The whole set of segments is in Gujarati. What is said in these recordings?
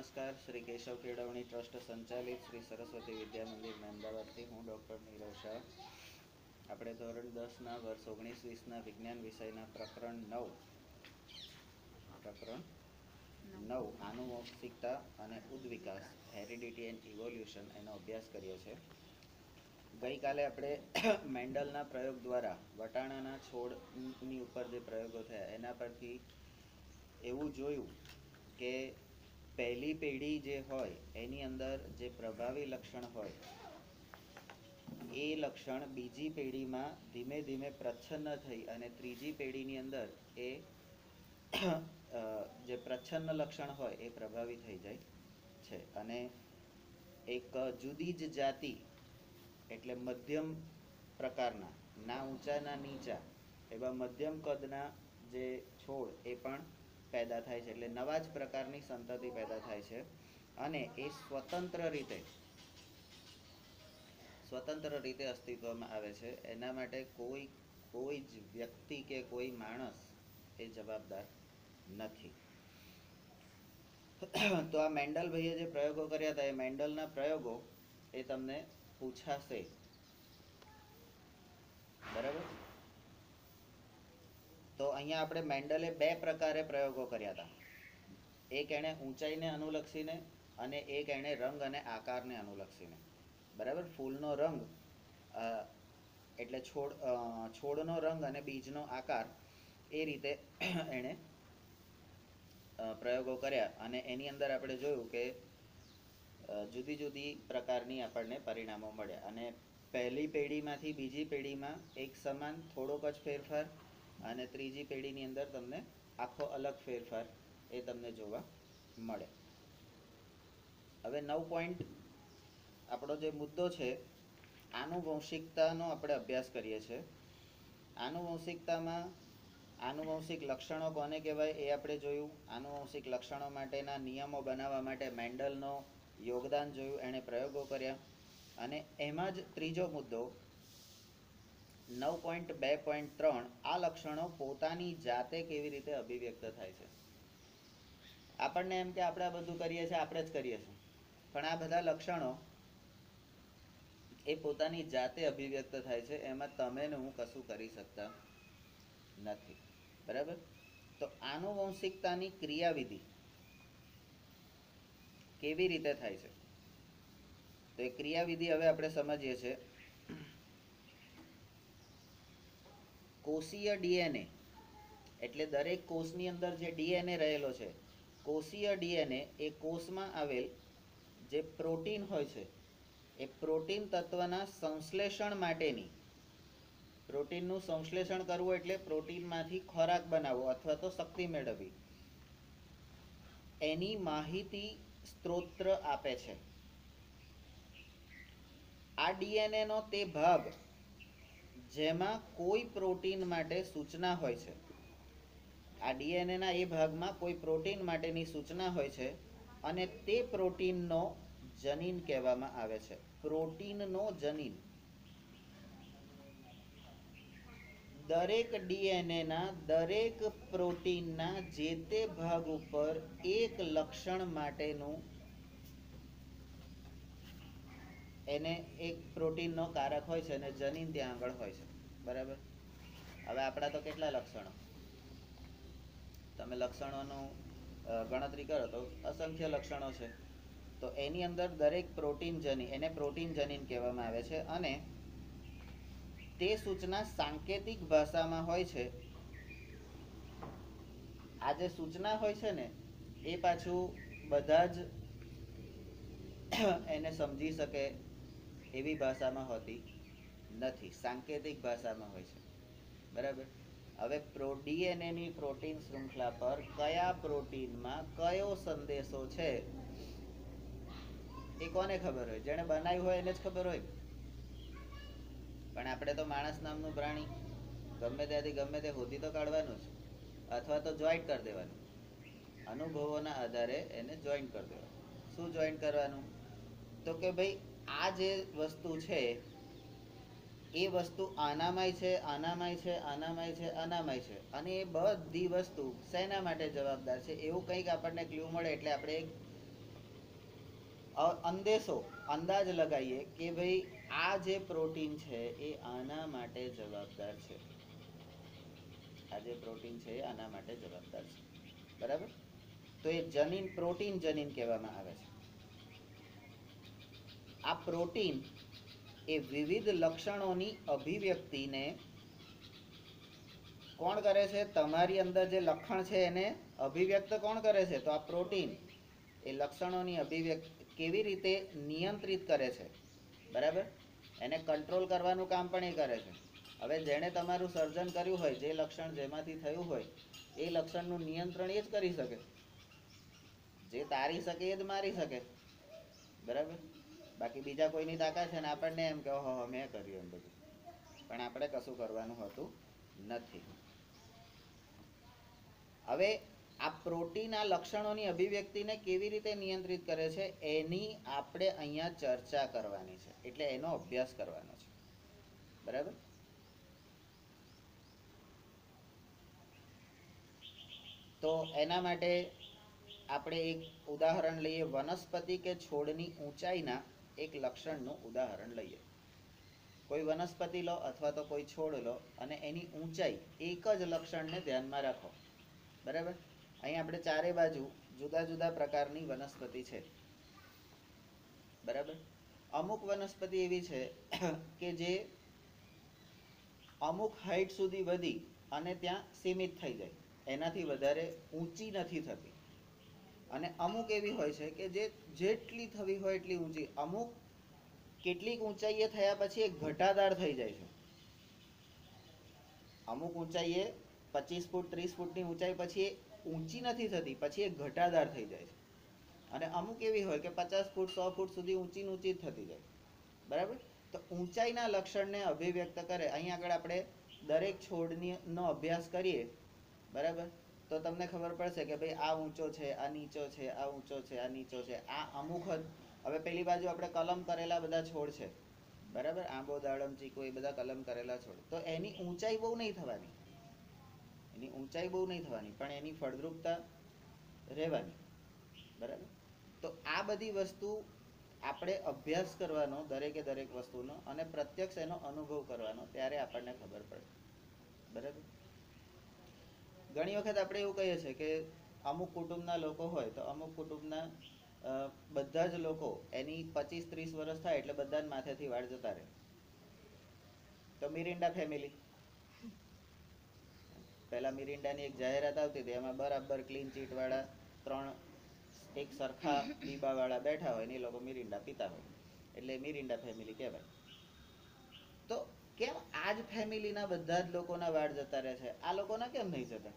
નમસ્કાર. શ્રી કેશવ કેળવણી ટ્રસ્ટ સંચાલિત શ્રી સરસ્વતી વિદ્યા મંદિર અમદાવાદથી હું ડૉક્ટર નીરવ શાહ. આપણે ધોરણ 10ના વર્ષ 19-20ના વિજ્ઞાન વિષયના પ્રકરણ 9 આનુવંશિકતા અને ઉદ્વિકાસ હેરિડિટી એન્ડ ઇવોલ્યુશન એનો અભ્યાસ કર્યો છે. ગઈકાલે આપણે મેન્ડલના પ્રયોગ દ્વારા વટાણાના છોડની ઉપર જે પ્રયોગો થયા એના પરથી એવું જોયું કે પહેલી પેઢી જે હોય એની અંદર જે પ્રભાવી લક્ષણ હોય એ લક્ષણ બીજી પેઢીમાં ધીમે ધીમે પ્રચ્છન્ન થઈ અને ત્રીજી પેઢીની અંદર એ જે પ્રચ્છન્ન લક્ષણ હોય એ પ્રભાવી થઈ જાય છે. અને એક જુદી જ જાતિ એટલે મધ્યમ પ્રકારના, ના ઊંચા ના નીચા એવા મધ્યમ કદના જે છોડ એ પણ પેદા થાય છે. એટલે નવા જ પ્રકારની સંતતિ પેદા થાય છે અને એ સ્વતંત્ર રીતે અસ્તિત્વમાં આવે છે. એના માટે કોઈ જ વ્યક્તિ કે કોઈ માણસ એ જવાબદાર નથી. તો આ મેન્ડલ ભાઈએ જે પ્રયોગો કર્યા હતા એ મેન્ડલના પ્રયોગો એ તમને પૂછાશે, બરાબર? તો અહીંયા આપણે મેન્ડલે બે પ્રકારે પ્રયોગો કર્યા હતા. એક એણે ઊંચાઈને અનુલક્ષીને અને એક એણે રંગ અને આકારને અનુલક્ષીને, બરાબર? ફૂલનો રંગ એટલે છોડનો રંગ અને બીજનો આકાર એ રીતે એણે પ્રયોગો કર્યા અને એની અંદર આપણે જોયું કે જુદી જુદી પ્રકારની આપણને પરિણામો મળ્યા. અને પહેલી પેઢીમાંથી બીજી પેઢીમાં એક સમાન થોડોક જ ફેરફાર અને ત્રીજી પેઢીની અંદર તમને આખો અલગ ફેરફાર એ તમને જોવા મળે. હવે 9 પોઈન્ટ આપણો જે મુદ્દો છે આનુવંશિકતાનો આપણે અભ્યાસ કરીએ છીએ. આનુવંશિકતામાં આનુવંશિક લક્ષણો કોને કહેવાય એ આપણે જોયું. આનુવંશિક લક્ષણો માટેના નિયમો બનાવવા માટે મેન્ડલનો યોગદાન જોયું, એણે પ્રયોગો કર્યા. અને એમાં જ ત્રીજો મુદ્દો 9.2.3 આ લક્ષણો પોતાની જાતે કેવી રીતે અભિવ્યક્ત થાય છે. આપણને એમ કે આપણે આ બધું કરીએ છીએ, આપણે જ કરીએ છીએ, પણ આ બધા લક્ષણો એ પોતાની જાતે અભિવ્યક્ત થાય છે. એમાં તમે ને હું કશું કરી શકતા નથી, બરાબર? તો આનુવંશિકતાની ક્રિયાવિધિ કેવી રીતે થાય છે તો એ ક્રિયાવિધિ હવે આપણે સમજીએ છીએ. કોષીય ડીએનએ એટલે દરેક કોષની અંદર જે ડીએનએ રહેલો છે, કોષીય ડીએનએ એ કોષમાં આવેલ જે પ્રોટીન હોય છે એ પ્રોટીન તત્વના સંશ્લેષણ માટેની, પ્રોટીનનું સંશ્લેષણ કરવું એટલે પ્રોટીનમાંથી ખોરાક બનાવવો અથવા તો શક્તિ મેળવવી, એની માહિતી સ્ત્રોત આપે છે. આ ડીએનએનો તે ભાગ જેમાં કોઈ પ્રોટીન માટે સૂચના હોય છે, આ ડીએનએના એ ભાગમાં કોઈ પ્રોટીન માટેની સૂચના હોય છે અને તે પ્રોટીનનો જનીન કહેવામાં આવે છે. પ્રોટીનનો જનીન. દરેક ડીએનએના દરેક પ્રોટીનના જે તે ભાગ ઉપર એક લક્ષણ માટેનું એને એક પ્રોટીનનો કારક હોય છે અને જનીન ત્યાં આગળ હોય છે, બરાબર? હવે આપણા તો કેટલા લક્ષણો, તમે લક્ષણોનું ગણતરી કરો તો અસંખ્ય લક્ષણો છે. તો એની અંદર દરેક પ્રોટીન જનીન, એને પ્રોટીન જનીન કહેવામાં આવે છે અને તે સૂચના સાંકેતિક ભાષામાં હોય છે. આ જે સૂચના હોય છે ને એ પાછું બધા જ એને સમજી શકે એવી ભાષામાં હોતી નથી, સાંકેતિક ભાષામાં હોય છે, બરાબર? હવે ડીએનએની પ્રોટીન શૃંખલા પર કયા પ્રોટીનમાં કયો સંદેશો છે એ કોને ખબર હોય? જેણે બનાવ્યું હોય એને જ ખબર હોય. પણ આપણે તો માણસ નામનું પ્રાણી, ગમે ત્યાંથી ગમે તે શોધી તો કાઢવાનું જ, અથવા તો જોઈન્ટ કરી દેવાનું, અનુભવોના આધારે એને જોઈન્ટ કરી દેવાનું. શું જોઈન્ટ કરવાનું? તો કે ભાઈ આ જે વસ્તુ છે એ વસ્તુ આનામાંય છે, આનામાંય છે, આનામાંય છે, આનામાંય છે, અને એ બધી વસ્તુ શેના માટે જવાબદાર છે એવું કંઈક આપણને ક્લ્યુ મળે એટલે આપણે અંદેશો અંદાજ લગાવીએ કે ભાઈ આ જે પ્રોટીન છે એ આના માટે જવાબદાર છે, આ જે પ્રોટીન છે એ આના માટે જવાબદાર છે, બરાબર. તો એ જનીન પ્રોટીન જનીન કહેવામાં આવે છે. આ પ્રોટીન એ વિવિધ લક્ષણોની અભિવ્યક્તિને કોણ કરે છે? તમારી અંદર જે લક્ષણ છે એને અભિવ્યક્ત કોણ કરે છે? તો આ પ્રોટીન એ લક્ષણોની અભિવ્યક્તિ કેવી રીતે નિયંત્રિત કરે છે, બરાબર. એને કંટ્રોલ કરવાનું કામ પણ એ કરે છે. હવે જેણે તમારું સર્જન કર્યું હોય, જે લક્ષણ જેમાંથી થયું હોય એ લક્ષણનું નિયંત્રણ એ જ કરી શકે. જે તારી શકે એ જ મારી શકે, બરાબર. બાકી બીજા કોઈની તાકાત છે ને આપણને એમ કે ઓહો મેં કર્યું એમ બધું, પણ આપણે કશું કરવાનું હોતું નથી. હવે આ પ્રોટીન આ લક્ષણોની અભિવ્યક્તિને કેવી રીતે નિયંત્રિત કરે છે એની આપણે અહીંયા ચર્ચા કરવાની છે, એટલે એનો અભ્યાસ કરવાનો છે, બરાબર. તો એના માટે આપણે એક ઉદાહરણ લઈએ. વનસ્પતિ કે છોડની ઊંચાઈના એક લક્ષણનું ઉદાહરણ લઈએ. કોઈ વનસ્પતિ લો અથવા તો કોઈ છોડ લો અને એની ઊંચાઈ એક જ લક્ષણને ધ્યાનમાં રાખો, બરાબર. અહીં આપણે ચારે બાજુ જુદા જુદા પ્રકારની વનસ્પતિ છે, બરાબર. અમુક વનસ્પતિ એવી છે કે જે અમુક હાઈટ સુધી વધી અને ત્યાં સીમિત થઈ જાય, એનાથી વધારે ઊંચી નથી થતી. અને અમુક એવી હોય છે કે જે જેટલી થવી હોય એટલી ઊંચી, અમુક કેટલીક ઊંચાઈએ થયા પછી એ ઘટાદાર થઈ જાય છે. અમુક ઊંચાઈએ 25 ફૂટ 30 ફૂટની ઊંચાઈ પછી એ ઊંચી નથી થતી, પછી એ ઘટાદાર થઈ જાય છે. અને અમુક એવી હોય કે 50 ફૂટ 100 ફૂટ સુધી ઊંચી ઊંચી જ થતી જાય, બરાબર. તો ઊંચાઈના લક્ષણને અભિવ્યક્ત કરે. અહીં આગળ આપણે દરેક છોડની નો અભ્યાસ કરીએ, બરાબર, તો તમને ખબર પડશે કે ભાઈ આ ઊંચો છે, આ નીચો છે, આ ઊંચો છે, આ નીચો છે, આ અમુક જ. હવે પેલી બાજુ આપણે કલમ કરેલા બધા છોડ છે, બરાબર. આંબો દાડમ ચીકુ એ બધા કલમ કરેલા છોડ, તો એની ઊંચાઈ બહુ નહીં થવાની, એની ઊંચાઈ બહુ નહીં થવાની, પણ એની ફળદ્રુપતા રહેવાની, બરાબર. તો આ બધી વસ્તુ આપણે અભ્યાસ કરવાનો દરેકે દરેક વસ્તુનો અને પ્રત્યક્ષ એનો અનુભવ કરવાનો, ત્યારે આપણને ખબર પડે, બરાબર. ઘણી વખત આપણે એવું કહીએ છીએ કે અમુક કુટુંબના લોકો હોય તો અમુક કુટુંબના બધા જ લોકો એની 25-30 વર્ષ થાય એટલે બધા જ માથેથી વાળ જતા રહે. તો મિરિન્ડા ફેમિલી, પહેલા મિરિન્ડાની એક જાહેરાત આવતી હતી, એમાં બરાબર ક્લીન ચીટ વાળા 3 એક સરખા બીબા વાળા બેઠા હોય ને એ લોકો મિરિન્ડા પીતા હોય, એટલે મિરિન્ડા ફેમિલી કહેવાય. તો કેમ આ જ ફેમિલીના બધા જ લોકોના વાળ જતા રહે છે, આ લોકોના કેમ નહીં જતા?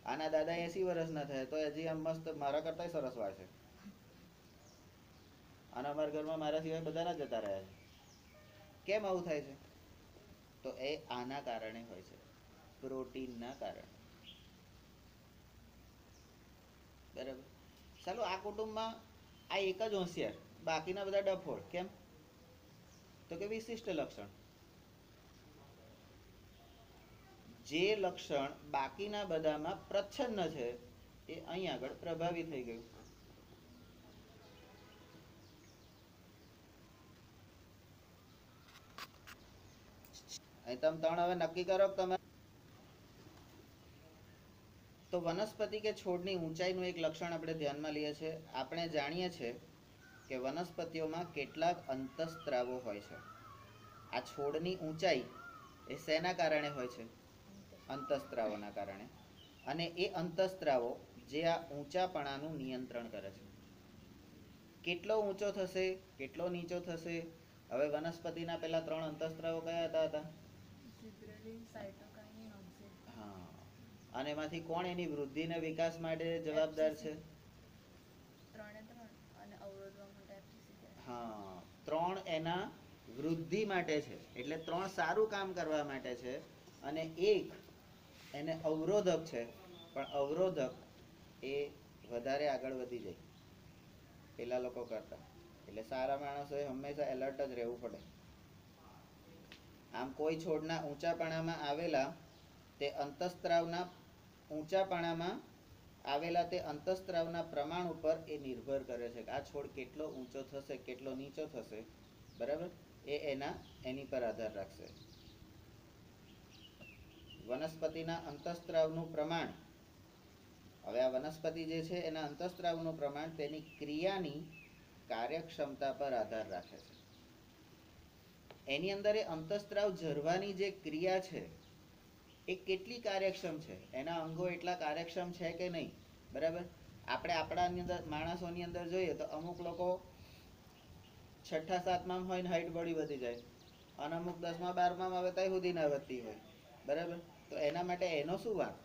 આના દાદા 80 વર્ષના થયા તો હજી આમ મસ્ત મારા કરતા સરસ વાળ છે, અને અમારા ઘરમાં મારા સિવાય બધાના જતા રહ્યા છે. કેમ આવું થાય છે? તો એ આના કારણે હોય છે, પ્રોટીનના કારણે, બરાબર. ચાલો આ કુટુંબમાં આ એક જ હોશિયાર, બાકીના બધા ડફોળ. કેમ? તો કે વિશિષ્ટ લક્ષણ. જે લક્ષણ બાકીના બધામાં પ્રચ્છન્ન છે એ અહીં આગળ પ્રભાવી થઈ ગયું. અહીં તમે ત્રણ હવે નક્કી કરો કે તમે. તો વનસ્પતિ કે છોડની ઊંચાઈનું એક લક્ષણ આપણે ધ્યાનમાં લઈએ છીએ. આપણે જાણીએ છીએ કે વનસ્પતિઓમાં કેટલાક અંતઃસ્ત્રાવો હોય છે. આ છોડની ઊંચાઈ એ શેના કારણે હોય છે? અંતઃસ્ત્રાવોના કારણે. અને એ અંતઃસ્ત્રાવો જે આ ઊંચાપણાનું નિયંત્રણ કરે છે. કેટલો ઊંચો થશે, કેટલો નીચો થશે. હવે વનસ્પતિના પેલા 3 અંતઃસ્ત્રાવો કયા હતા? હા. અને એમાંથી કોણ એની વૃદ્ધિ અને વિકાસ માટે જવાબદાર છે? હા, 3 એના વૃદ્ધિ માટે છે, એટલે 3 સારું કામ કરવા માટે છે, અને 1 એને અવરોધક છે. પણ અવરોધક એ વધારે આગળ વધી જાય પેલા લોકો કરતા. એટલે સારા માણસોએ હંમેશા એલર્ટ જ રહેવું પડે. આમ કોઈ છોડના ઊંચાપણામાં આવેલા તે અંતઃસ્ત્રાવના ઊંચાપણામાં આવેલા તે અંતઃસ્ત્રાવના પ્રમાણ ઉપર એ નિર્ભર કરે છે કે આ છોડ કેટલો ઊંચો થશે, કેટલો નીચો થશે, બરાબર, એ એની પર આધાર રાખશે. વનસ્પતિના અંતઃસ્ત્રાવનું પ્રમાણ, હવે આ વનસ્પતિ જે છે એના અંતઃસ્ત્રાવનું પ્રમાણ તેની ક્રિયાની કાર્યક્ષમતા પર આધાર રાખે છે. એની અંદર એ અંતઃસ્ત્રાવ ઝરવાની જે ક્રિયા છે એ કેટલી કાર્યક્ષમ છે, એના અંગો એટલા કાર્યક્ષમ છે કે નહીં, બરાબર. આપણે આપણાની અંદર માણસોની અંદર જોઈએ તો અમુક લોકો 6ઠા 7માં હોય ને હાઈટ બોડી વધી જાય, અને અમુક 10મા 12માં આવે ત્યાં સુધી ના વધતી હોય, બરાબર. તો એના માટે એનો શું વાંક?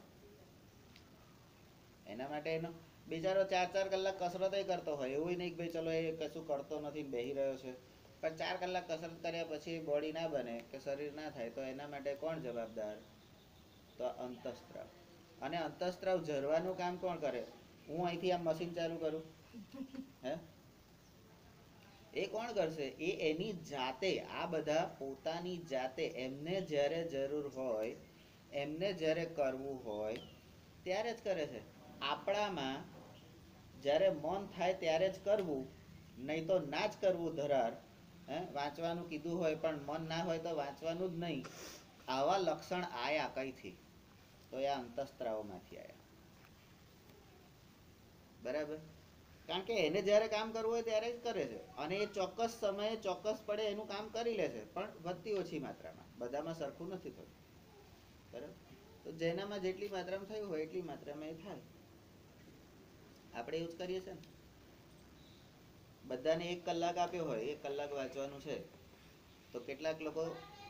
એના માટે એનો બિચારો 4 કલાક કસરત કરતો હોય, એવું નહીં કે ભાઈ ચલો એ કશું કરતો નથી બેસી રહ્યો છે, પણ 4 કલાક કસરત કર્યા પછી બોડી ના બને કે શરીર ના થાય, તો એના માટે કોણ જવાબદાર? તો અંતઃસ્ત્રાવ. અને અંતઃસ્ત્રાવ ઝરવાનું કામ કોણ કરે? હું અહીંથી આ મશીન ચાલુ કરું, હે, એ કોણ કરશે? એ એની જાતે, આ બધા પોતાની જાતે એમને જ્યારે જરૂર હોય, એમને જ્યારે કરવું હોય ત્યારે જ કરે છે. આપણામાં જ્યારે મન થાય ત્યારે જ કરવું, નહીં તો ના જ કરવું. ધરાર વાંચવાનું કીધું હોય પણ મન ના હોય તો વાંચવાનું જ નહીં. આવા લક્ષણ આયા કઈથી? તો એ અંતઃસ્ત્રાવમાંથી આયા, બરાબર. કારણ કે એને જ્યારે કામ કરવું હોય ત્યારે જ કરે છે, અને એ ચોક્કસ સમયે ચોક્કસ પડે એનું કામ કરી લે છે, પણ વધતી ઓછી માત્રામાં, બધામાં સરખું નથી થતું, બરાબર. તો જેનામાં જેટલી માત્રામાં થયું હોય એટલી માત્રામાં એ થાય. આપણે એવું જ કરીએ છીએ ને. બધાને 1 કલાક આપ્યો હોય, 1 કલાક વાંચવાનું છે, તો કેટલાક લોકો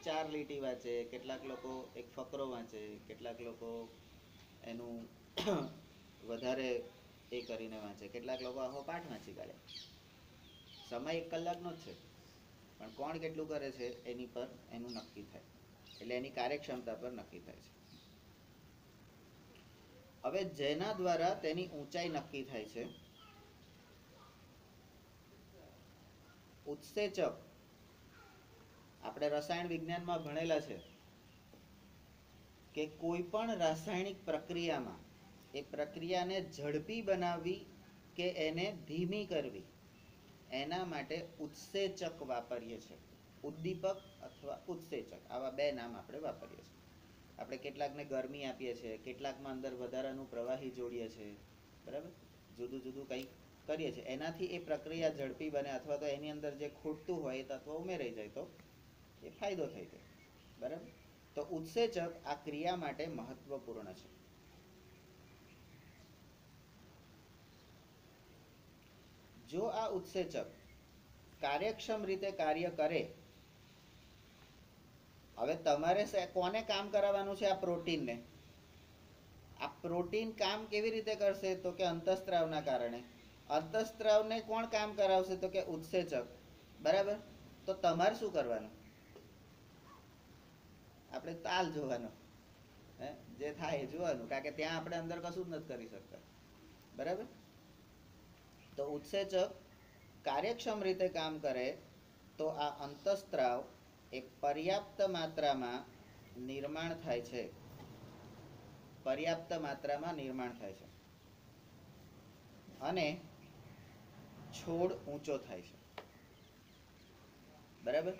4 લીટી વાંચે, કેટલાક લોકો એક ફકરો વાંચે, કેટલાક લોકો એનું વધારે એ કરીને વાંચે, કેટલાક લોકો આખો પાઠ વાંચી કાઢે. સમય 1 કલાકનો જ છે, પણ કોણ કેટલું કરે છે એની પર એનું નક્કી થાય, એટલે એની કાર્યક્ષમતા પર નક્કી થાય છે. હવે જેના દ્વારા તેની ઊંચાઈ નક્કી થાય છે, ઉત્સેચક. આપણે રસાયણ વિજ્ઞાનમાં ભણેલા છે કે કોઈ પણ રાસાયણિક પ્રક્રિયામાં એ પ્રક્રિયાને ઝડપી બનાવવી કે એને ધીમી કરવી, એના માટે ઉત્સેચક વાપરીએ છીએ. ઉદ્દીપક અથવા ઉત્સેચક, આવા 2 નામ આપણે વાપરીએ છીએ. આપણે કેટલાકને ગરમી આપીએ છીએ, કેટલાકમાં અંદર વધારાનું પ્રવાહી જોડીએ છીએ, બરાબર, જુદું જુદું કંઈક કરીએ છીએ. એનાથી એ પ્રક્રિયા ઝડપી બને, અથવા તો એની અંદર જે ખૂટતું હોય એ તત્વ ઉમેરાઈ જાય તો એ ફાયદો થઈ જાય, બરાબર. તો ઉત્સેચક આ ક્રિયા માટે મહત્વપૂર્ણ છે. જો આ ઉત્સેચક કાર્યક્ષમ રીતે કાર્ય કરે, હવે તમારે કોને કામ કરાવવાનું છે? આ પ્રોટીનને. આ પ્રોટીન કામ કેવી રીતે કરશે? તો કે અંતઃસ્ત્રાવના કારણે. અંતઃસ્ત્રાવને કોણ કામ કરાવશે? તો કે ઉત્સેચક, બરાબર. તો તમારે શું કરવાનું? આપણે તાલ જોવાનો, જે થાય એ જોવાનું, કારણ કે ત્યાં આપણે અંદર કશું જ નથી કરી શકતા, બરાબર. તો ઉત્સેચક કાર્યક્ષમ રીતે કામ કરે તો આ અંતઃસ્ત્રાવ એ પર્યાપ્ત માત્રામાં નિર્માણ થાય છે, પર્યાપ્ત માત્રામાં નિર્માણ થાય છે, અને છોડ ઊંચો થાય છે, બરાબર.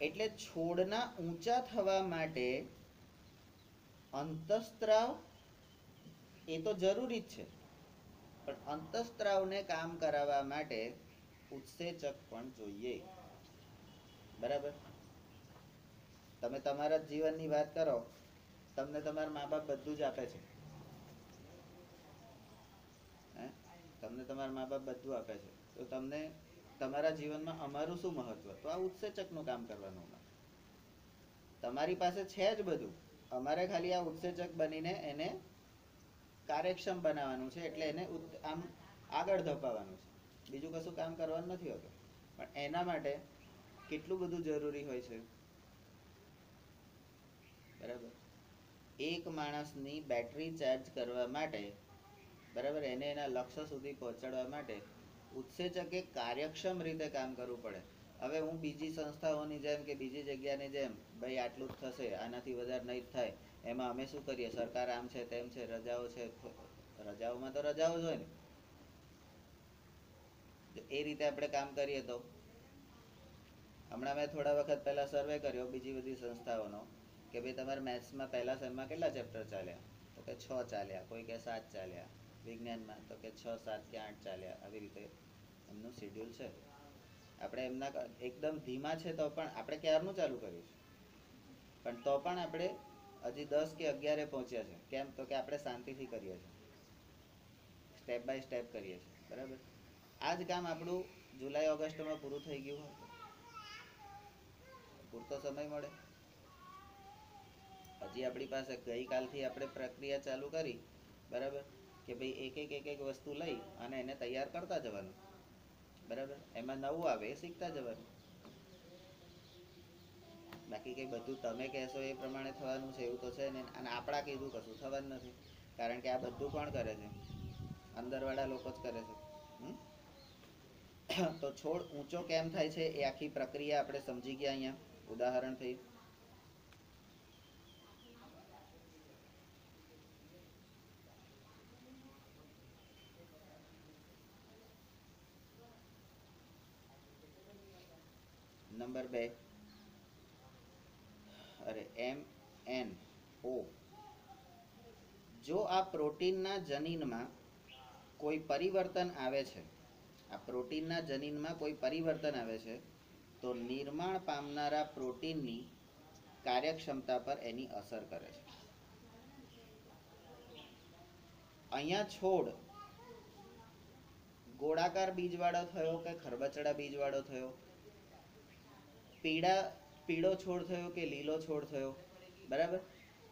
એટલે છોડના ઊંચા થવા માટે અંતઃસ્ત્રાવ એ તો જરૂરી જ છે, પણ અંતઃસ્ત્રાવને કામ કરાવવા માટે ઉત્સેચક પણ જોઈએ, બરાબર. તમે તમારા જીવનની વાત કરો, તમને તમારા મા બાપ બધું જ આપે છે, તમને તમારા મા બાપ બધું આપે છે, તો તમને તમારા જીવનમાં અમારું શું મહત્વ? તો આ ઉત્સેચકનું કામ કરવાનું. તમારી પાસે છે જ બધું, અમારે ખાલી આ ઉત્સેચક બનીને એને કાર્યક્ષમ બનાવવાનું છે, એટલે એને આમ આગળ ધપાવવાનું છે, બીજું કશું કામ કરવાનું નથી હોતું. પણ એના માટે કેટલું બધું જરૂરી હોય છે, બરાબર. એક માણસની બેટરી ચાર્જ કરવા માટે, બરાબર, એને એના લક્ષ્ય સુધી પહોંચાડવા માટે ઉત્સેચકે કાર્યક્ષમ રીતે કામ કરવું પડે. હવે હું બીજી સંસ્થાઓની જેમ કે બીજી જગ્યાની જેમ ભાઈ આટલું જ થશે, આનાથી વધારે નહીં થાય, એમાં અમે શું કરીએ? સરકાર આમ છે તેમ છે, રજાઓ છે, રજાઓમાં તો રજાઓ જ હોય ને. એ રીતે આપણે કામ કરીએ તો હમણાં મેં થોડા વખત પહેલા સર્વે કર્યો બીજી બધી સંસ્થાઓનો કે ભાઈ તમારે મેથ્સમાં પહેલા સેમમાં કેટલા ચેપ્ટર ચાલ્યા, તો કે 6 ચાલ્યા, કોઈ કે 7 ચાલ્યા, વિજ્ઞાનમાં તો કે 6, 7 કે 8 ચાલ્યા. આવી રીતે એમનું શેડ્યુલ છે. આપણે એમના એકદમ ધીમા છે તો પણ આપણે ક્યારનું ચાલુ કર્યું છે, પણ તો પણ આપણે હજી 10 કે 11 પહોંચ્યા છે. કેમ? તો કે આપણે શાંતિથી કરીએ છીએ, સ્ટેપ બાય સ્ટેપ કરીએ છીએ. બરાબર. આ જ કામ આપણું જુલાઈ ઓગસ્ટમાં પૂરું થઈ ગયું હોય પૂરતો સમય મળે. હજી આપણી પાસે ગઈકાલથી આપણે પ્રક્રિયા ચાલુ કરી, બરાબર, કે ભાઈ એક એક વસ્તુ લઈ અને એને તૈયાર કરતા જવાનું. બરાબર. એમાં નવું આવે એ શીખતા જવાનું. બાકી કંઈ બધું તમે કહેશો એ પ્રમાણે થવાનું છે એવું તો છે ને. અને આપણા કીધું કશું થવાનું નથી, કારણ કે આ બધું કોણ કરે છે? અંદરવાળા લોકો જ કરે છે. તો છોડ ઊંચો કેમ થાય છે એ આખી પ્રક્રિયા આપણે સમજી ગયા અહીંયા ઉદાહરણથી. Number 2, MNO. જો આ પ્રોટીનના જનીનમાં કોઈ પરિવર્તન આવે છે, આ પ્રોટીનના જનીનમાં કોઈ પરિવર્તન આવે છે, તો નિર્માણ પામનારા પ્રોટીનની કાર્યક્ષમતા પર એની અસર કરે છે. અહીંયા છોડ ગોળાકાર બીજવાળો થયો કે ખરબચડા બીજવાળો થયો, પીળો છોડ થયો કે લીલો છોડ થયો, બરાબર,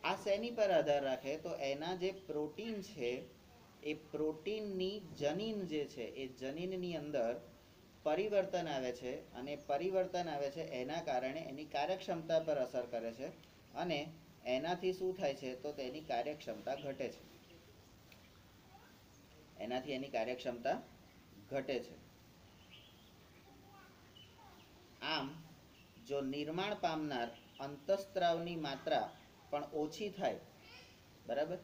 આ શેની પર આધાર રાખે? તો એના જે પ્રોટીન છે એ પ્રોટીનની જનીન જે છે એ જનીનની અંદર પરિવર્તન આવે છે, અને પરિવર્તન આવે છે એના કારણે એની કાર્યક્ષમતા પર અસર કરે છે, અને એનાથી શું થાય છે? તો તેની કાર્યક્ષમતા ઘટે છે. એનાથી એની કાર્યક્ષમતા ઘટે છે. આમ જો નિર્માણ પામનાર અંતઃસ્ત્રાવની માત્રા પણ ઓછી થાય, બરાબર,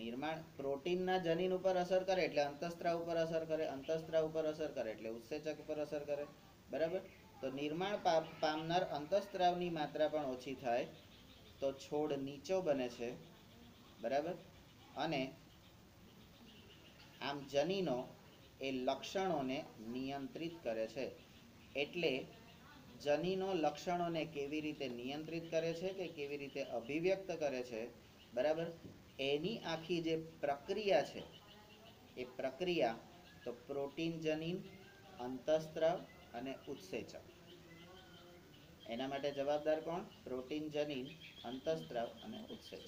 નિર્માણ પ્રોટીનના જનીન ઉપર અસર કરે એટલે અંતઃસ્ત્રાવ ઉપર અસર કરે, અંતઃસ્ત્રાવ ઉપર અસર કરે એટલે ઉત્સેચક ઉપર અસર કરે, બરાબર. તો નિર્માણ પામનાર અંતઃસ્ત્રાવની માત્રા પણ ઓછી થાય તો છોડ નીચો બને છે, બરાબર, અને આમ જનીનો એ લક્ષણોને નિયંત્રિત કરે છે. એટલે જનીનો લક્ષણોને કેવી રીતે નિયંત્રિત કરે છે કે કેવી રીતે અભિવ્યક્ત કરે છે, બરાબર, એની આખી જે પ્રક્રિયા છે એ પ્રક્રિયા તો પ્રોટીન જનીન, અંતઃસ્ત્રાવ અને ઉત્સેચક. એના માટે જવાબદાર કોણ? પ્રોટીન જનીન, અંતઃસ્ત્રાવ અને ઉત્સેચક.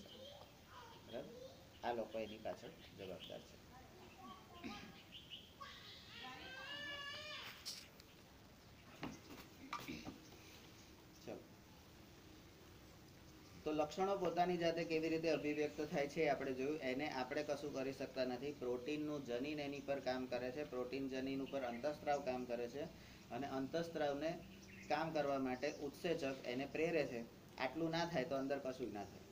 બરાબર. આ લોકો એની પાછળ જવાબદાર છે. તો લક્ષણો પોતાની જાતે કેવી રીતે અભિવ્યક્ત થાય છે આપણે જોયું. એને આપણે કશું કરી શકતા નથી. પ્રોટીનનું જનીન એની પર કામ કરે છે, પ્રોટીન જનીન ઉપર અંતઃસ્ત્રાવ કામ કરે છે, અને અંતઃસ્ત્રાવને કામ કરવા માટે ઉત્સેચક એને પ્રેરે છે. આટલું ના થાય તો અંદર કશું ના થાય.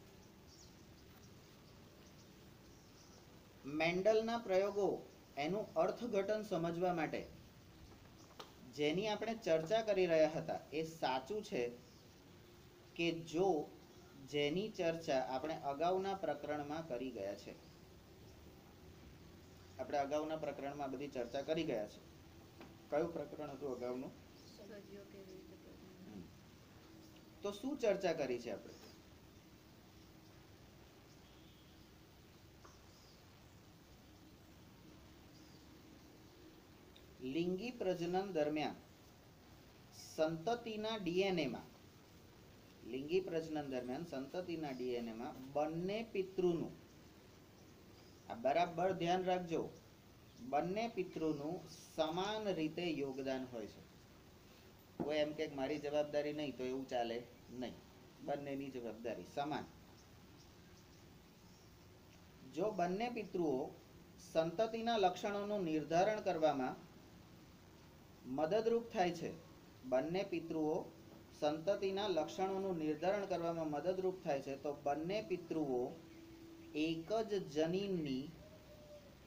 મેન્ડલના પ્રયોગો એનું અર્થઘટન સમજવા માટે જેની આપણે ચર્ચા કરી રહ્યા હતા એ સાચું છે કે જો જેની ચર્ચા આપણે અગાઉના પ્રકરણમાં કરી ગયા છે. આપણે અગાઉના પ્રકરણમાં બધી ચર્ચા કરી ગયા છે. કયું પ્રકરણ હતું અગાઉનું? તો શું ચર્ચા કરી છે આપણે? લિંગી પ્રજનન દરમિયાન સંતતિના ડીએનએમાં બંને પિતૃનું, આ બરાબર ધ્યાન રાખજો, બંને પિતૃનું સમાન રીતે યોગદાન હોય છે. કોઈ એમ કે મારી જવાબદારી નહીં તો એવું ચાલે નહીં. બંનેની જવાબદારી સમાન. જો બંને પિતૃઓ સંતતિના લક્ષણોનું નિર્ધારણ કરવામાં મદદરૂપ થાય છે, બંને પિતૃઓ સંતતિના લક્ષણોનું નિર્ધારણ કરવામાં મદદરૂપ થાય છે, તો બંને પિતૃઓ એક જ જનીનની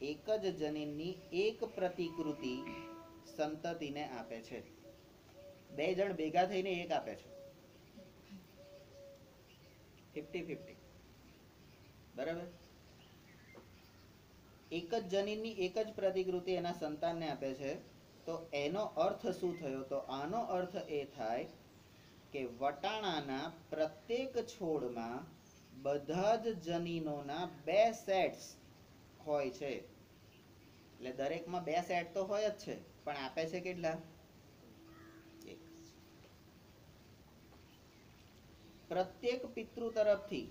એક જ જનીનની એક પ્રતિકૃતિ સંતતિને આપે છે. બે જણ ભેગા થઈને એક આપે છે, 50-50. બરાબર. એક જ જનીનની એક જ પ્રતિકૃતિ એના સંતાનને આપે છે. તો એનો અર્થ શું થયો? તો આનો અર્થ એ થાય કે વટાણાના પ્રત્યેક છોડમાં બધા જ જનીનોના 2 સેટ્સ હોય છે. એટલે દરેકમાં 2 સેટ તો હોય જ છે, પણ આપે છે કેટલા? એક. પ્રત્યેક પિતૃ તરફથી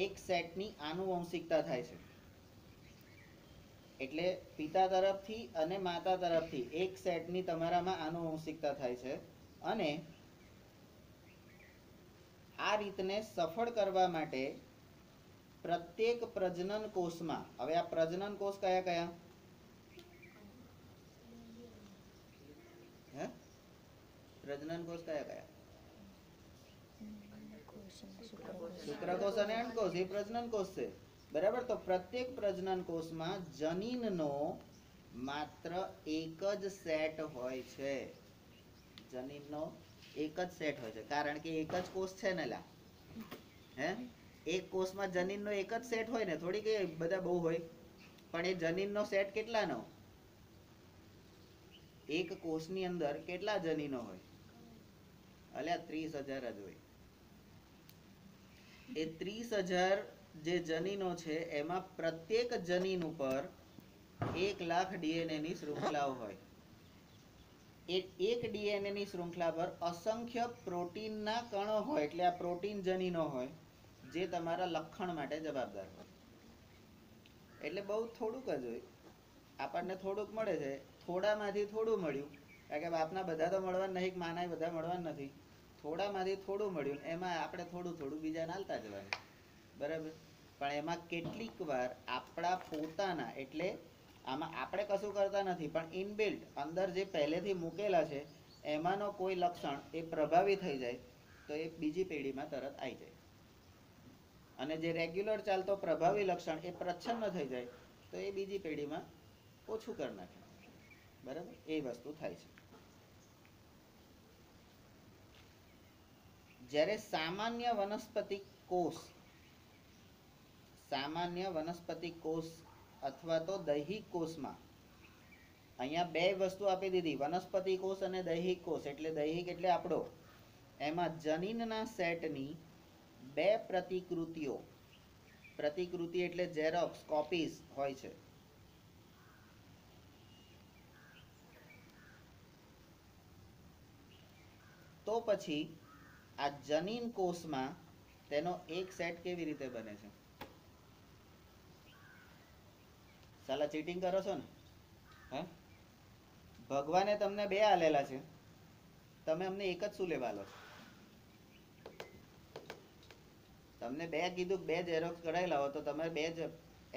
એક સેટની આનુવંશિકતા થાય છે. એટલે પિતા તરફથી અને માતા તરફથી એક સેટની તમારામાં આનુવંશિકતા થાય છે. અને આ રીતને સફળ કરવા માટે પ્રત્યેક પ્રજનન કોષમાં, હવે આ પ્રજનન કોષ કયા કયા? હે? પ્રજનન કોષ કયા કયા? શુક્રકોષ અને અંડકોષ, એ પ્રજનન કોષ છે. બરાબર. તો પ્રત્યેક પ્રજનન કોષમાં જનીનનો માત્ર એક જ સેટ હોય છે. જનીનનો એક જ સેટ હોય છે, કારણ કે એક જ કોષ છે ને લા. હે? એક કોષમાં જનીનનો એક જ સેટ હોય ને, થોડી કે બધા બહુ હોય. પણ એ જનીનનો સેટ કેટલાનો? એક કોષની અંદર કેટલા જનીનો હોય? અલ્યા 30,000 જ હોય. એ 30,000 જે જનીનો છે એમાં પ્રત્યેક જનીન ઉપર 1,00,000 DNA ની શૃંખલાઓ હોય. એક DNA ની શૃંખલા પર અસંખ્ય પ્રોટીનના કણો હોય. એટલે આ પ્રોટીન જનીનો હોય જે તમારા લક્ષણ માટે જવાબદાર હોય. એટલે બહુ થોડુંક જ હોય. આપણને થોડુંક મળે છે, થોડામાંથી થોડું મળ્યું. કારણ કે બાપના બધા તો મળવા નહીં, માના બધા મળવા નથી. થોડામાંથી થોડું મળ્યું, એમાં આપણે થોડું થોડું બીજાને આલતા જવાનું. બરાબર. પણ એમાં કેટલીક વાર આપણા પોતાના, એટલે આમાં આપણે કશું કરતા નથી, પણ ઇનબિલ્ટ અંદર જે પહેલેથી મૂકેલા છે એમાંનો કોઈ લક્ષણ એ પ્રભાવી થઈ જાય તો એ બીજી પેઢીમાં તરત આવી જાય. અને જે રેગ્યુલર ચાલતો પ્રભાવી લક્ષણ એ પ્રચ્છન્ન થઈ જાય તો એ બીજી પેઢીમાં ઓછું કરી નાખે. બરાબર. એ વસ્તુ થાય છે. જ્યારે સામાન્ય વનસ્પતિ કોષ અથવા તો દૈહિક કોષમાં, અહીંયા બે વસ્તુ આપી દીધી, વનસ્પતિ કોષ અને દૈહિક કોષ. એટલે દૈહિક એટલે આપણો. એમાં જનીનના સેટની 2 પ્રતિકૃતિઓ, પ્રતિકૃતિ એટલે ઝેરોક્સ, કોપીઝ હોય છે. તો પછી આ જનીન કોષમાં તેનો એક સેટ કેવી રીતે બને છે? સાલા ચીટિંગ કરો છો ને? હે? ભગવાને તમને 2 આલેલા છે, તમે અમને એક જ શું લેવા લો? તમને 2 કીધું, 2 ઝેરોક્સ કઢાઈ લાવો, તો તમે 2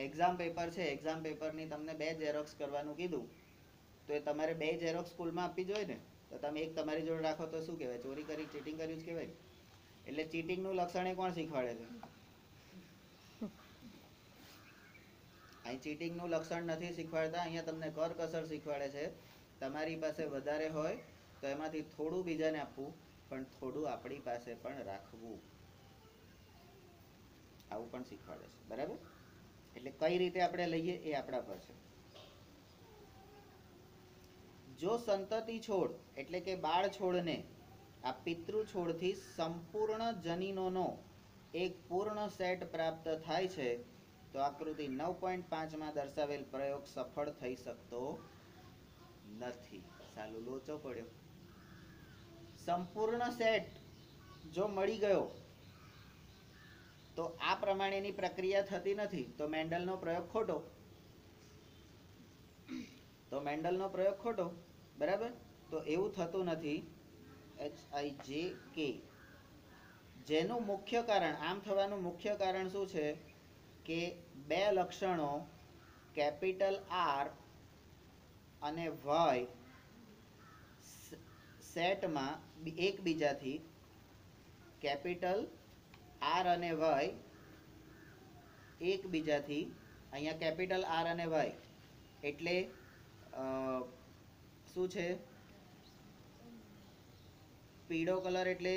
એક્ઝામ પેપર છે, એક્ઝામ પેપરની તમને 2 ઝેરોક્સ કરવાનું કીધું, તો એ તમારે 2 ઝેરોક્સ સ્કૂલમાં આપવી જોઈએ ને. તો તમે એક તમારી જોડે રાખો તો શું કહેવાય? ચોરી કરી, ચીટિંગ કર્યું જ કહેવાય. એટલે ચીટિંગનું લક્ષણ એ કોણ શીખવાડે છે? અહીં ચીટિંગનું લક્ષણ નથી શીખવાડતા, અહીંયા તમને કરકસર શીખવાડે છે. તમારી પાસે વધારે હોય તો એમાંથી થોડું બીજાને આપવું, પણ થોડું આપણી પાસે પણ રાખવું. આવું પણ શીખવાડે છે. બરાબર. એટલે કઈ રીતે આપણે લઈએ એ આપણા પર છે. જો સંતતિ છોડ એટલે કે બાળ છોડને આ પિતૃ છોડથી સંપૂર્ણ જનીનોનો એક પૂર્ણ સેટ પ્રાપ્ત થાય છે તો આકૃતિ 9.5 માં દર્શાવેલ પ્રયોગ સફળ થઈ શકતો નથી. સાલું લોચો પડ્યો. સંપૂર્ણ સેટ જો મળી ગયો તો આ પ્રમાણેની પ્રક્રિયા થતી નથી. તો મેન્ડલનો પ્રયોગ ખોટો. બરાબર. તો એવું થતું નથી. HIJK જેનું મુખ્ય કારણ, આમ થવાનું મુખ્ય કારણ શું છે કે 2 લક્ષણો કેપિટલ R અને Y સેટમાં એકબીજાથી, કેપિટલ R અને Y એકબીજાથી અહીંયા કેપિટલ આર અને વાય એટલે શું છે? પીળો કલર એટલે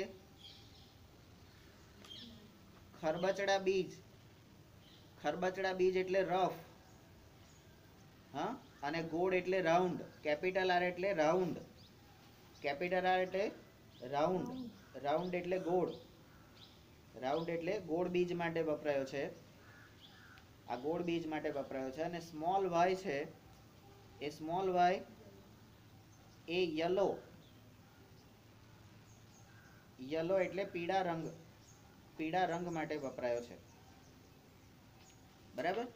ખરબચડા બીજ. ખરબચડા બીજ એટલે રફ. હા, અને ગોળ એટલે રાઉન્ડ. કેપિટલ આર એટલે રાઉન્ડ. કેપિટલ આર એટલે રાઉન્ડ. રાઉન્ડ એટલે ગોળ. રાઉન્ડ એટલે ગોળ બીજ માટે વપરાયો છે. આ ગોળ બીજ માટે વપરાયો છે. અને સ્મોલ વાય છે એ સ્મોલ વાય એ યલો. યલો એટલે પીળા રંગ. પીળા રંગ માટે વપરાયો છે. બરાબર.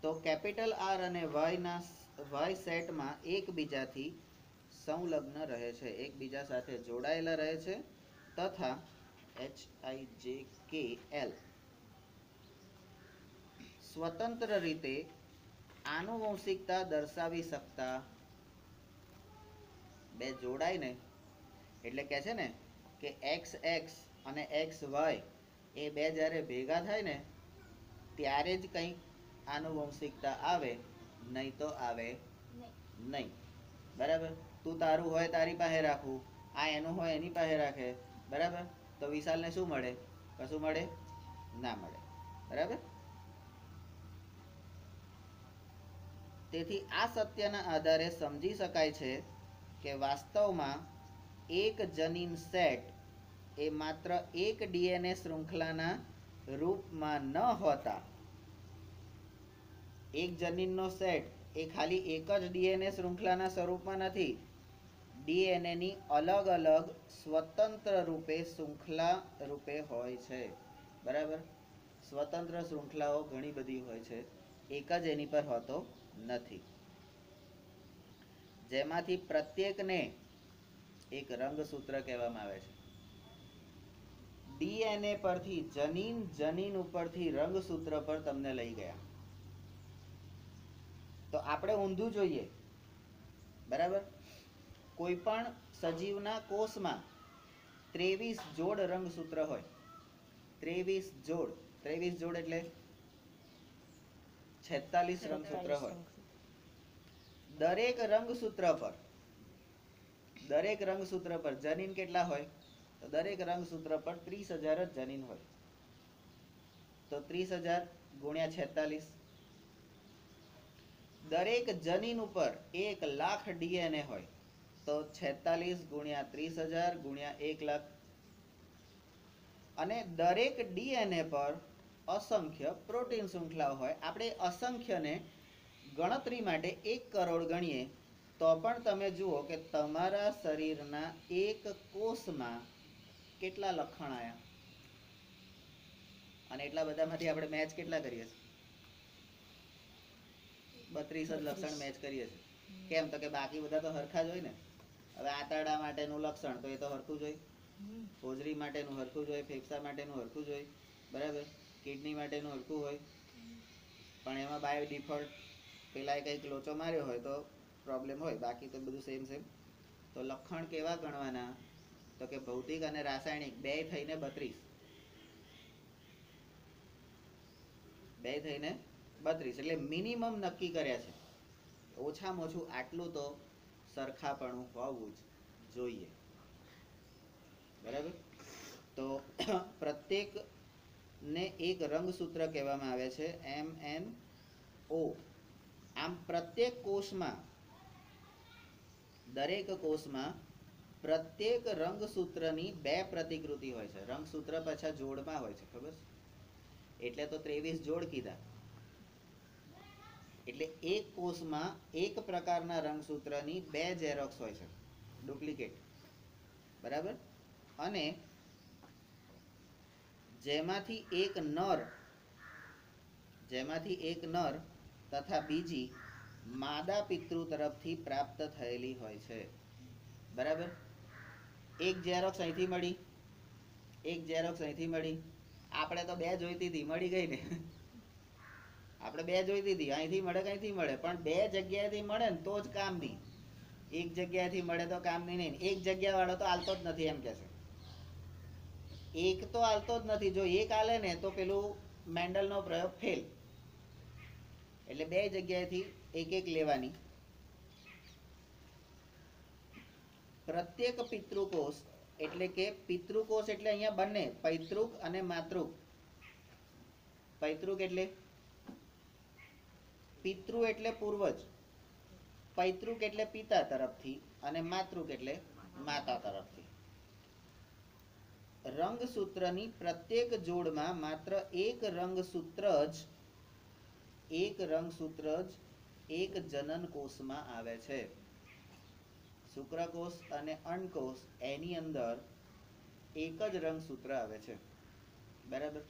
તો કેપિટલ આર અને વાય સેટમાં એકબીજાથી સંલગ્ન રહે છે, એકબીજા સાથે જોડાયેલા રહે છે તથા HIJKL સ્વતંત્ર રીતે આનુવંશિકતા દર્શાવી શકતા. બે જોડાય ને એટલે કે છે ને કે XX અને XY એ બે જ્યારે ભેગા થાય ને ત્યારે જ કંઈક આનુવંશિકતા આવે, નહીં તો આવે નહીં. બરાબર. તું તારું હોય તારી પાસે રાખવું, આ એનું હોય એની પાસે રાખે. બરાબર. તો વિશાલને શું મળે? કશું મળે ના મળે. બરાબર. તેથી આ સત્યના આધારે સમજી શકાય છે કે વાસ્તવમાં એક જનીન સેટ એ માત્ર એક DNA શૃંખલાના રૂપમાં ન હોતા. એક જનીનનો સેટ એ ખાલી એક જ DNA શૃંખલાના સ્વરૂપમાં નથી. DNA ની અલગ અલગ સ્વતંત્ર રૂપે શૃંખલા રૂપે હોય છે. બરાબર. સ્વતંત્ર શૃંખલાઓ ઘણી બધી હોય છે, એક જ એની પર હોતો નથી. જેમાંથી પ્રત્યેકને એક રંગસૂત્ર કહેવામાં આવે છે. DNA પરથી જનીન ઉપરથી રંગસૂત્ર પર તમને લઈ ગયા. તો આપણે ઊંધું જોઈએ. બરાબર. કોઈ પણ સજીવના કોષમાં 23 જોડ રંગસૂત્ર હોય. 23 જોડ. 23 જોડ એટલે 46 રંગસૂત્ર હોય. દરેક રંગસૂત્ર પર જનીન કેટલા હોય? તો દરેક રંગસૂત્ર પર 30,000 જ જનીન હોય. તો 30,000 ગુણ્યા 46. દરેક જનીન ઉપર 1,00,000 DNA હોય. તો 46 ગુણ્યા 30,000 ગુણ્યા 1,00,000. અને દરેક DNA પર અસંખ્ય પ્રોટીન શૃંખલાઓ હોય. આપણે અસંખ્યને ગણતરી માટે 1 કરોડ ગણીએ તો પણ તમે જુઓ કે તમારા શરીરના એક કોષમાં કેટલા લક્ષણ આવ્યા. અને એટલા બધામાંથી આપણે મેચ કેટલા કરીએ છીએ? 32 જ લક્ષણ મેચ કરીએ છીએ. કેમ? તો કે બાકી બધા તો હરખા જ હોય ને. હવે આંતરડા માટેનું લક્ષણ તો એ તો હરખું જ હોય. હોજરી માટેનું હરખું જ હોય. ફેફસા માટેનું હરખું જ હોય. બરાબર. કિડની માટેનું હરખું હોય. પણ એમાં બાય ડિફોલ્ટ પેલા કંઈક લોચો માર્યો હોય તો પ્રોબ્લેમ હોય. બાકી તો બધું સેમ. તો લક્ષણ કેવા ગણવાના? તો કે ભૌતિક અને રાસાયણિક બે થઈને 32. બે થઈને 32 એટલે મિનિમમ નક્કી કર્યા છે. ઓછામાં ઓછું આટલું તો સરખાપણું હોવું જ જોઈએ. બરાબર. તો પ્રત્યેકને એક રંગસૂત્ર કહેવામાં આવે છે, MNO. આમ પ્રત્યેક કોષમાં, દરેક કોષમાં પ્રત્યેક રંગસૂત્રની 2 પ્રતિકૃતિ હોય છે. રંગસૂત્ર પાછા જોડમાં હોય છે, ખબર છે? એટલે તો 23 જોડ કીધા. એટલે એક કોષમાં એક પ્રકારના રંગસૂત્રની 2 ઝેરોક્સ હોય છે, ડુપ્લિકેટ. બરાબર. અને જેમાંથી એક નર તથા બીજી માદા પિતૃ તરફથી પ્રાપ્ત થયેલી હોય છે. બરાબર. એક ઝેરોક્સ અહીંથી મળી, એક ઝેરોક્સ અહીંથી મળી. આપણે તો 2 જોઈતી હતી, મળી ગઈ ને. આપણે 2 જોઈતી હતી, અહીંથી મળે કે અહીંથી મળે, પણ 2 જગ્યાએથી મળે ને તો જ કામની. એક જગ્યાએથી મળે તો કામની નહીં. એક જગ્યા વાળો તો હાલતો જ નથી એમ કે છે. એક તો હાલતો જ નથી. જો એક હાલે ને તો પેલું મેન્ડલનો પ્રયોગ ફેલ. એટલે બે જગ્યાએથી એક એક લેવાની. પ્રત્યેક પિતૃકોષ એટલે કે પિતૃકોષ એટલે અહીંયા બંને પૈતૃક અને માતૃક. પૈતૃક એટલે પિતૃ એટલે પૂર્વજ, પૈતૃક એટલે પિતા તરફથી અને માતૃક એટલે માતા તરફથી. રંગસૂત્રની પ્રત્યેક જોડમાં માત્ર એક રંગસૂત્ર જ એક જનન કોષમાં આવે છે. શુક્રકોષ અને અંડકોષ એની અંદર એક જ રંગસૂત્ર આવે છે. બરાબર.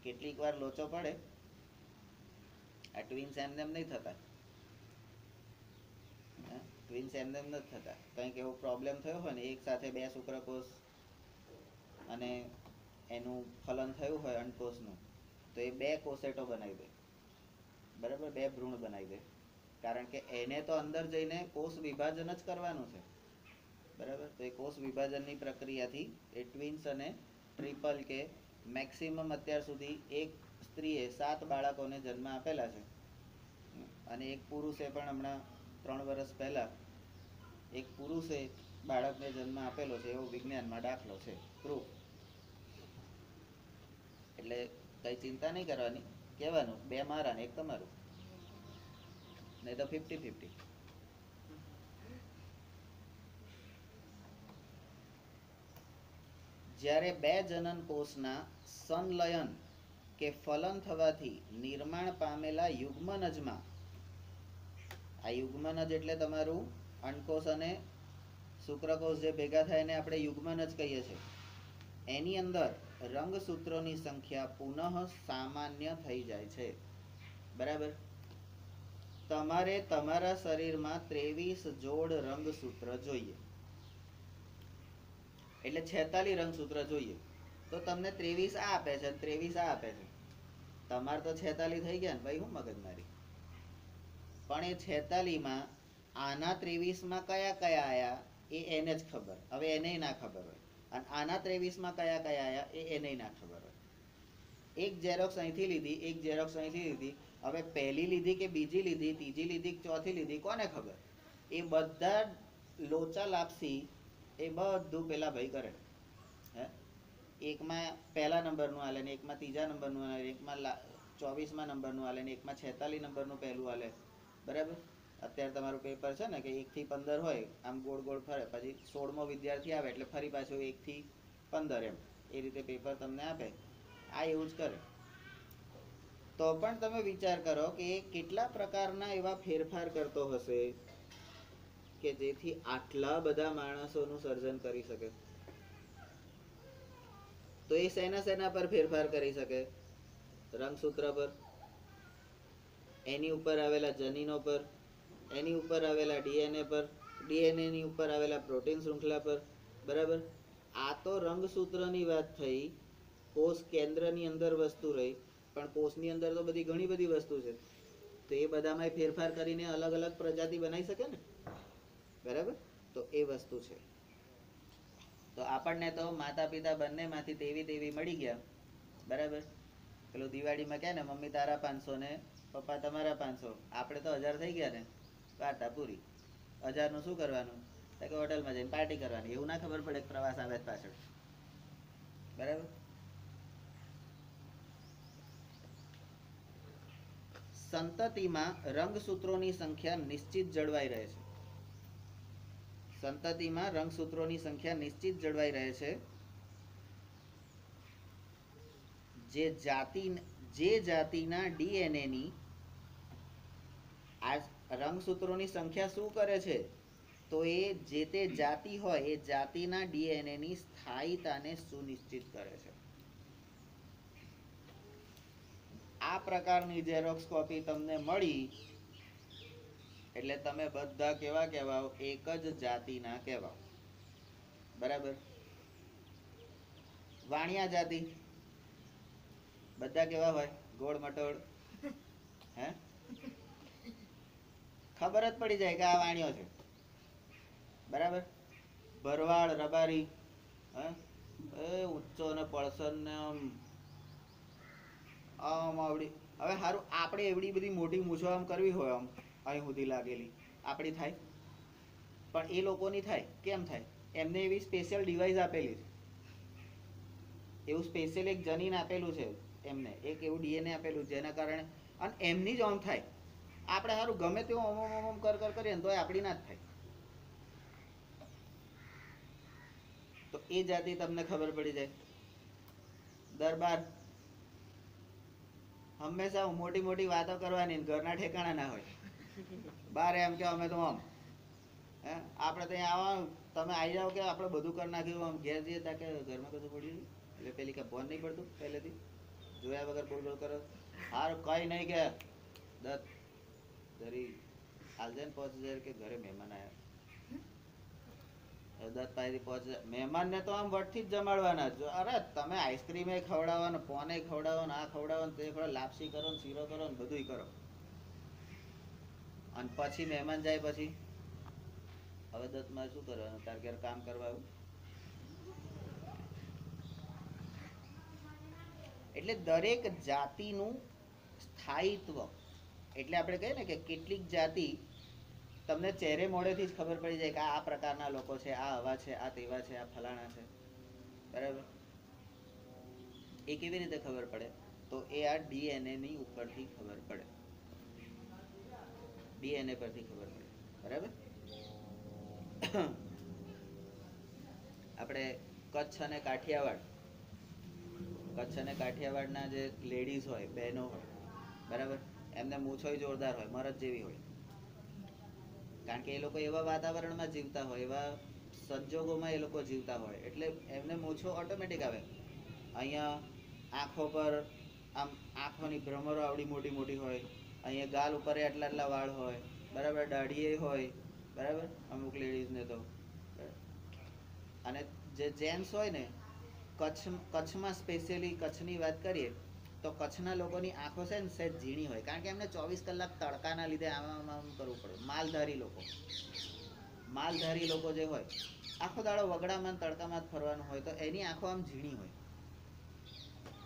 કેટલીક વાર લોચો પડે. આ ટ્વિન્સ એમને એમ નહીં થતા. ટ્વિન્સ એમને એમ નથી થતા. કંઈક એવો પ્રોબ્લેમ થયો હોય ને, એક સાથે બે શુક્રકોષ અને એનું ફલન થયું હોય અંડકોષનું, તો એ બે કોસેટો બનાવી દે. બરાબર. બે ભ્રૂણ બનાવી દે. કારણ કે એને તો અંદર જઈને કોષ વિભાજન જ કરવાનું છે. બરાબર. તો એ કોષ વિભાજનની પ્રક્રિયાથી એ ટ્વિન્સ અને ટ્રિપલ કે મેક્સિમમ અત્યાર સુધી એક સ્ત્રીએ 7 બાળકોને જન્મ આપેલા છે અને એક પુરુષે પણ હમણાં 3 વર્ષ પહેલા એક પુરુષે બાળકને જન્મ આપેલો છે, એવો વિજ્ઞાનમાં દાખલો છે, પ્રૂફ. એટલે કઈ ચિંતા નહીં કરવાની. કહેવાનું 2 મારા ને 1 તમારું, નહીં તો 50-50. જ્યારે બે જનન કોષના સંલયન કે ફલન થવાથી નિર્માણ પામેલા યુગ્મનજમાં, આ યુગ્મનજ એટલે તમારું અંડકોષ અને શુક્રકોષ જે ભેગા થાય એને આપણે યુગ્મનજ કહીએ છીએ, એની અંદર રંગસૂત્રોની સંખ્યા પુનઃ સામાન્ય થઈ જાય છે. બરાબર. તમારે તમારા શરીરમાં 23 જોડ રંગસૂત્ર જોઈએ. એટલે 46 રંગસૂત્ર જોઈએ. તો તમને 23 આ આપે છે, 23 આ આપે છે. તમારે તો 46 થઈ ગયા ને ભાઈ, હું મગજમારી. પણ એ 46માં આના 23માં કયા કયા આયા એ એને જ ખબર. હવે એને ના ખબર હોય. અને આના 23માં કયા કયા આયા એ એને ના ખબર હોય. એક ઝેરોક્સ અહીંથી લીધી, એક ઝેરોક્સ અહીંથી લીધી. હવે પહેલી લીધી કે બીજી લીધી, ત્રીજી લીધી કે ચોથી લીધી, કોને ખબર? એ બધા લોચા લાપસી એ બધું પેલા ભાઈ કરે. હે, એકમાં પહેલા નંબરનું હાલે ને એકમાં ત્રીજા નંબરનું હાલે, એકમાં 24મા નંબરનું હાલે ને એકમાં 46 નંબરનું પહેલું હાલે. બરાબર. અત્યારે તમારું પેપર છે ને કે 1 થી 15 હોય, આમ ગોળ ગોળ ફરે, પછી 16મો વિદ્યાર્થી આવે એટલે ફરી પાછું 1 થી 15 એમ એ રીતે પેપર તમને આપે. આ એવું જ કરે. તો પણ તમે વિચાર કરો કે કેટલા પ્રકારના એવા ફેરફાર કરતો હશે કે જેથી આટલા બધા માણસોનું સર્જન કરી શકે. તો એ શેના શેના પર ફેરફાર કરી શકે? રંગસૂત્ર પર, એની ઉપર આવેલા જનીનો પર, એની ઉપર આવેલા ડીએનએ પર, ડીએનએ ની ઉપર આવેલા પ્રોટીન શૃંખલા પર. બરાબર. આ તો રંગસૂત્રની વાત થઈ. કોષ કેન્દ્રની અંદર વસ્તુ રહી, પણ કોષની અંદર તો બધી ઘણી બધી વસ્તુ છે. તો એ બધામાં ફેરફાર કરીને અલગ અલગ પ્રજાતિ બનાવી શકે ને. બરાબર. તો એ વસ્તુ છે. તો આપણને તો માતા પિતા બંનેમાંથી તેવી મળી ગયા. બરાબર. પેલું દિવાળીમાં કહે ને, મમ્મી તારા 500 ને પપ્પા તમારા 500. આપણે તો 1000 થઈ ગયા ને, વાર્તા પૂરી. 1000 નું શું કરવાનું? કે હોટલમાં જઈને પાર્ટી કરવાની. એવું ના ખબર પડે પ્રવાસ આવે પાછળ. બરાબર. સંતતિમાં રંગસૂત્રોની સંખ્યા નિશ્ચિત જળવાઈ રહે છે. સંતતિમાં રંગસૂત્રોની સંખ્યા નિશ્ચિત જળવાઈ રહે છે. જે જાતિના ડીએનએ ની આ રંગસૂત્રોની સંખ્યા શું કરે છે? તો એ જે તે જાતિ હોય એ જાતિના ડીએનએ ની સ્થાયીતાને સુનિશ્ચિત કરે છે. આ પ્રકારની ઝેરોક્સ કોપી તમને મળી એટલે તમે બધા કેવા કહેવાઓ? એક જ જાતિના કહેવાઓ. બરાબર. વાણિયા જાતિ બધા કેવા હોય? ગોળ મટોળ. હે, ખબર જ પડી જાય કે આ વાણિયો છે. બરાબર. ભરવાડ, રબારી, ઊંચો ને પડસર ને આમ આવડી હવે સારું આપણે એવડી બધી મોટી મૂછો આમ કરવી હોય આમ અહીં સુધી લાગેલી આપણી થાય, પણ એ લોકોની થાય. કેમ થાય? એમને એવી સ્પેશિયલ ડિવાઇસ આપેલી છે, એવું સ્પેશિયલ એક જનીન આપેલું છે એમને, એક એવું ડીએનએ આપેલું જેના કારણે, અને એમની જ ઓમ થાય. આપણે સારું ગમે તેવું ઓમ કર કરીએ ને તો આપણી ના જ થાય. તો એ જાતિ તમને ખબર પડી જાય. દરબાર હંમેશા મોટી મોટી વાતો કરવાની, ઘરના ઠેકાણા ના હોય. બાર એમ કે અમે તો આમ હે આપણે ત્યાં આવવાનું, તમે આવી જાઓ કે આપણે બધું કરી નાખ્યું. આમ ઘેર જઈએ ત્યાં કે ઘરમાં બધું પડ્યું એટલે પેલી કે ફોન નહીં પડતું પહેલેથી જોયા વગર બોલ બોલ કરો. હારું કઈ નહીં કે દત્ત જરી આલજન પહોંચી જાય કે ઘરે મહેમાન આવ્યા. દત્ત પાસેથી પહોંચે મહેમાનને તો આમ વટથી જ જમાડવાના. અરે તમે આઈસ્ક્રીમ એ ખવડાવો ને, પોને ખવડાવો ને, આ ખવડાવો ને, તે ખવડાવો, લાપસી કરો ને, શીરો કરો ને, બધું કરો. અને પછી મહેમાન જાય પછી હવે દત્ત મારે શું કરવાનું? તાર ઘેર કામ કરવા આવ્યું. એટલે દરેક જાતિનું સ્થાયિત્વ, એટલે આપણે કહીએ ને કે કેટલીક જાતિ તમને ચહેરે મોઢેથી જ ખબર પડી જાય કે આ પ્રકારના લોકો છે, આ આવા છે, આ તેવા છે, આ ફલાણા છે. બરાબર? એ કેવી રીતે ખબર પડે? તો એ આ ડીએનએ ની ઉપરથી ખબર પડે. ડીએનએ પરથી ખબર પડે. બરાબર? આપણે કચ્છ અને કાઠિયાવાડના જે લેડીઝ હોય, બહેનો હોય, બરાબર, એમને મૂછોય જોરદાર હોય, મરદ જેવી હોય. કારણ કે એ લોકો એવા વાતાવરણમાં જીવતા હોય, એવા સંજોગોમાં એ લોકો જીવતા હોય, એટલે એમને મૂછો ઓટોમેટિક આવે. અહીંયા આંખો પર આમ આંખોની ભ્રમરો આવડી મોટી મોટી હોય, અહીંયા ગાલ ઉપર આટલા આટલા વાળ હોય, બરાબર, દાઢીએ હોય, બરાબર, અમુક લેડીઝને તો. અને જે જેન્ટ્સ હોય ને, કચ્છમાં સ્પેશિયલી કચ્છની વાત કરીએ તો કચ્છના લોકોની આંખો છે ને સહેજ ઝીણી હોય, કારણ કે એમને 24 કલાક તડકાના લીધે આમ કરવું પડે. માલધારી લોકો જે હોય, આખો દાડો વગડામાં તડકામાં જ ફરવાનું હોય, તો એની આંખો આમ ઝીણી હોય.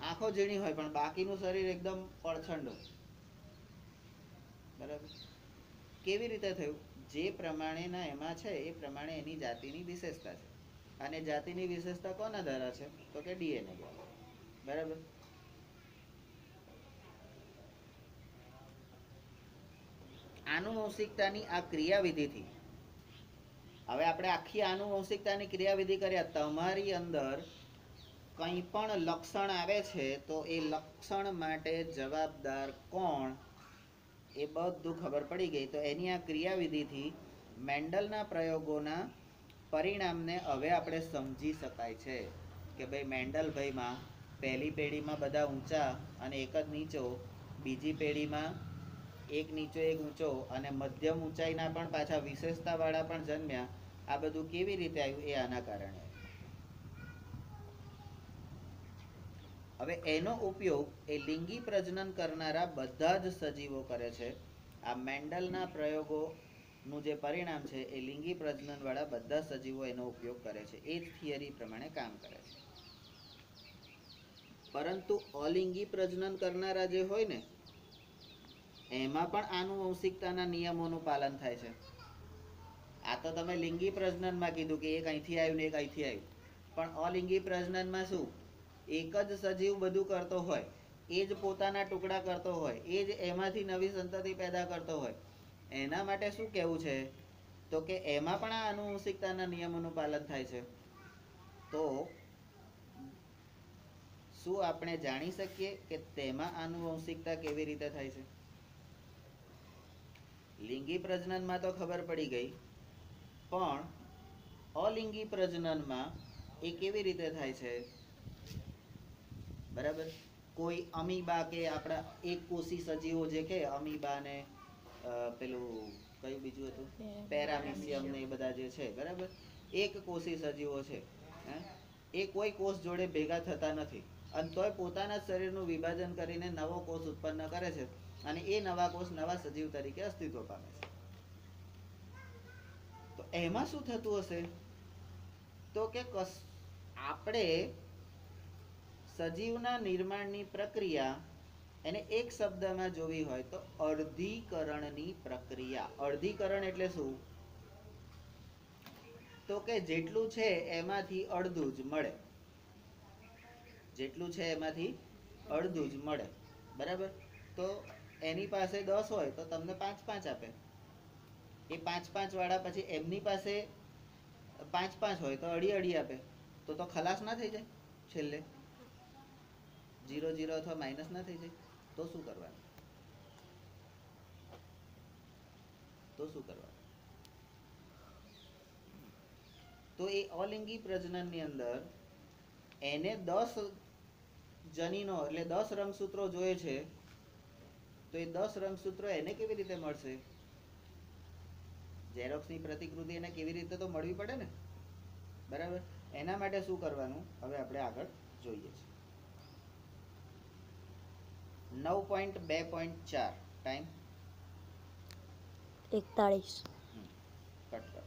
આંખો ઝીણી હોય પણ બાકીનું શરીર એકદમ પડછંડ હોય. બરાબર? કેવી રીતે થયું? જે પ્રમાણેના એમાં છે એ પ્રમાણે એની જાતિની વિશેષતા છે. અને જાતિની વિશેષતા કોના દ્વારા છે? તો કે ડીએનએ દ્વારા. બરાબર? આનુવંશિકતાની આ ક્રિયાવિધિથી, હવે આપણે આખી આનુવંશિકતાની ક્રિયાવિધિ કર્યા, તમારી અંદર કંઈ પણ લક્ષણ આવે છે તો એ લક્ષણ માટે જવાબદાર કોણ એ બધું ખબર પડી ગઈ. તો એની આ ક્રિયાવિધિથી મેન્ડલના પ્રયોગોના પરિણામને હવે આપણે સમજી શકાય છે કે ભાઈ મેન્ડલભાઈમાં પહેલી પેઢીમાં બધા ઊંચા અને એક જ નીચો, બીજી પેઢીમાં એક નીચો એક ઊંચો અને મધ્યમ ઊંચાઈના પણ પાછા વિશેષતાવાળા પણ જન્મ્યા. આ બધું કેવી રીતે આવ્યું? એ આના કારણે. હવે એનો ઉપયોગ એ લિંગી પ્રજનન કરનારા બધા જ સજીવો કરે છે. આ મેન્ડલના પ્રયોગોનું જે પરિણામ છે એ લિંગી પ્રજનન વાળા બધા સજીવો એનો ઉપયોગ કરે છે. એ જ થિયરી પ્રમાણે કામ કરે છે. પરંતુ અલિંગી પ્રજનન કરનારા જે હોય ને, એમાં પણ આનુવંશિકતાના નિયમોનું પાલન થાય છે. આ તો તમે લિંગી પ્રજનનમાં કીધું કે એક અહીંથી આવ્યું ને એક અહીંથી આવ્યું, પણ અલિંગી પ્રજનનમાં શું? એક જ સજીવ બધું કરતો હોય, એ જ પોતાના ટુકડા કરતો હોય, એ જ એમાંથી નવી સંતતિ પેદા કરતો હોય. એના માટે શું કહેવું છે? તો કે એમાં પણ આ આનુવંશિકતાના નિયમોનું પાલન થાય છે. તો શું આપણે જાણી શકીએ કે તેમાં આનુવંશિકતા કેવી રીતે થાય છે? લિંગી પ્રજનનમાં તો ખબર પડી ગઈ, પણ અલિંગી પ્રજનનમાં એ કેવી રીતે થાય છે? બરાબર? કોઈ અમીબા કે આપણા એક કોષી સજીવો જે કે અમીબા ને પેલું કયું બીજું હતું, પેરામીશિયમ ને એ બધા જે છે, બરાબર, એક કોષી સજીવો છે. એ કોઈ કોષ જોડે ભેગા થતા નથી અને તોય પોતાના શરીરનું વિભાજન કરીને નવો કોષ ઉત્પન્ન કરે છે અને એ નવા કોષ નવા સજીવ તરીકે અસ્તિત્વ પામે છે. તો એમાં શું થતું હશે? તો કે આપણે સજીવના નિર્માણની પ્રક્રિયા એને એક શબ્દમાં જોવી હોય તો અર્ધીકરણની પ્રક્રિયા. અર્ધીકરણ એટલે શું? તો કે જેટલું છે એમાંથી અડધું જ મળે. જેટલું છે એમાંથી અડધું જ મળે. બરાબર? તો એની પાસે 10 હોય તો તમને 5 આપે. એ 5 વાળા પછી એમની પાસે 5 હોય તો અડી આપે. તો ખલાસ ના થઈ જાય છેલ્લે? 0 અથવા માઇનસ ના થઈ જાય? તો શું કરવાનું? તો એ અલિંગી પ્રજનનની અંદર એને 10 જનીનો એટલે 10 રંગસૂત્રો જોઈએ છે. તો એ 10 રંગસૂત્રો એને કેવી રીતે મળશે? ઝેરોક્સની પ્રતિકૃતિ એને કેવી રીતે તો મળવી પડે ને. બરાબર? એના માટે શું કરવાનું હવે આપણે આગળ જોઈએ છે. 9.2.4 ટાઈમ 41. કટ કરો.